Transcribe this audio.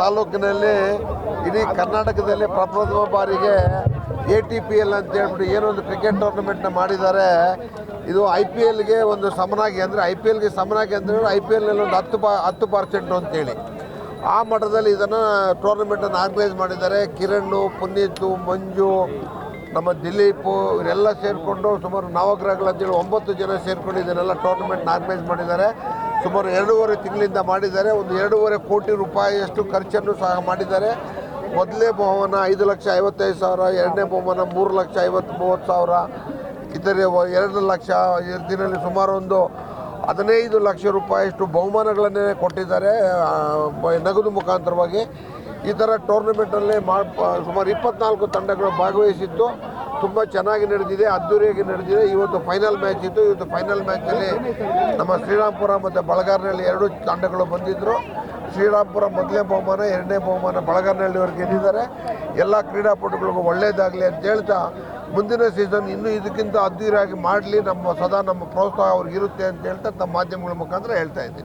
ತಾಲೂಕಿನಲ್ಲಿ ಇಡೀ ಕರ್ನಾಟಕದಲ್ಲಿ ಪ್ರಪ್ರಥಮ ಬಾರಿಗೆ ATPL ಅಂತ ಹೇಳ್ಬಿಟ್ಟು ಏನೊಂದು ಕ್ರಿಕೆಟ್ ಟೂರ್ನಮೆಂಟ್ನ ಮಾಡಿದ್ದಾರೆ. ಇದು IPLಗೆ ಒಂದು ಸಮನಾಗಿ ಅಂದರೆ IPLಗೆ ಸಮನಾಗಿ ಅಂದರೆ IPLನಲ್ಲಿ ಒಂದು 10% ಅಂತೇಳಿ ಆ ಮಟ್ಟದಲ್ಲಿ ಇದನ್ನು ಟೂರ್ನಮೆಂಟನ್ನು ಆರ್ಗನೈಸ್ ಮಾಡಿದ್ದಾರೆ. ಕಿರಣ್, ಪುನೀತ್, ಮಂಜು, ನಮ್ಮ ದಿಲೀಪ್ ಇವರೆಲ್ಲ ಸೇರಿಕೊಂಡು ಸುಮಾರು ನವಗ್ರಹಗಳಂತೇಳಿ 9 ಜನ ಸೇರಿಕೊಂಡು ಇದನ್ನೆಲ್ಲ ಟೂರ್ನಮೆಂಟ್ನ ಆರ್ಗನೈಸ್ ಮಾಡಿದ್ದಾರೆ. ಸುಮಾರು 2.5 ತಿಂಗಳಿಂದ ಮಾಡಿದ್ದಾರೆ. ಒಂದು 2.5 ಕೋಟಿ ರೂಪಾಯಿಯಷ್ಟು ಖರ್ಚನ್ನು ಸಹ ಮಾಡಿದ್ದಾರೆ. ಮೊದಲನೇ ಬಹುಮಾನ 5,55,000, ಎರಡನೇ ಬಹುಮಾನ 3,50,30,000, ಇತರೆ 2 ಲಕ್ಷ. ಇದರಲ್ಲಿ ಸುಮಾರು ಒಂದು 15 ಲಕ್ಷ ರೂಪಾಯಿಯಷ್ಟು ಬಹುಮಾನಗಳನ್ನೇ ಕೊಟ್ಟಿದ್ದಾರೆ ನಗದು ಮುಖಾಂತರವಾಗಿ. ಈ ಥರ ಟೂರ್ನಮೆಂಟಲ್ಲಿ ಸುಮಾರು 24 ತಂಡಗಳು ಭಾಗವಹಿಸಿದ್ದು ತುಂಬ ಚೆನ್ನಾಗಿ ನಡೆದಿದೆ, ಅದ್ದೂರಿಯಾಗಿ ನಡೆದಿದೆ. ಇವತ್ತು ಫೈನಲ್ ಮ್ಯಾಚ್ ಇತ್ತು. ಇವತ್ತು ಫೈನಲ್ ಮ್ಯಾಚಲ್ಲಿ ನಮ್ಮ ಶ್ರೀರಾಮ್ಪುರ ಮತ್ತು ಬಳಗಾರನಹಳ್ಳಿ 2 ತಂಡಗಳು ಬಂದಿದ್ದರು. ಶ್ರೀರಾಮ್ಪುರ ಮೊದಲನೇ ಬಹುಮಾನ, ಎರಡನೇ ಬಹುಮಾನ ಬಳಗಾರನಹಳ್ಳಿಯವರು ಗೆದ್ದಿದ್ದಾರೆ. ಎಲ್ಲ ಕ್ರೀಡಾಪಟುಗಳಿಗೂ ಒಳ್ಳೆಯದಾಗಲಿ ಅಂತ ಹೇಳ್ತಾ ಮುಂದಿನ ಸೀಸನ್ ಇನ್ನೂ ಇದಕ್ಕಿಂತ ಅದ್ದೂರಿಯಾಗಿ ಮಾಡಲಿ, ನಮ್ಮ ಪ್ರೋತ್ಸಾಹ ಅವ್ರಿಗಿರುತ್ತೆ ಅಂತ ಹೇಳ್ತಾ ತಮ್ಮ ಮಾಧ್ಯಮಗಳ ಮುಖಾಂತರ ಹೇಳ್ತಾ ಇದ್ದೀನಿ.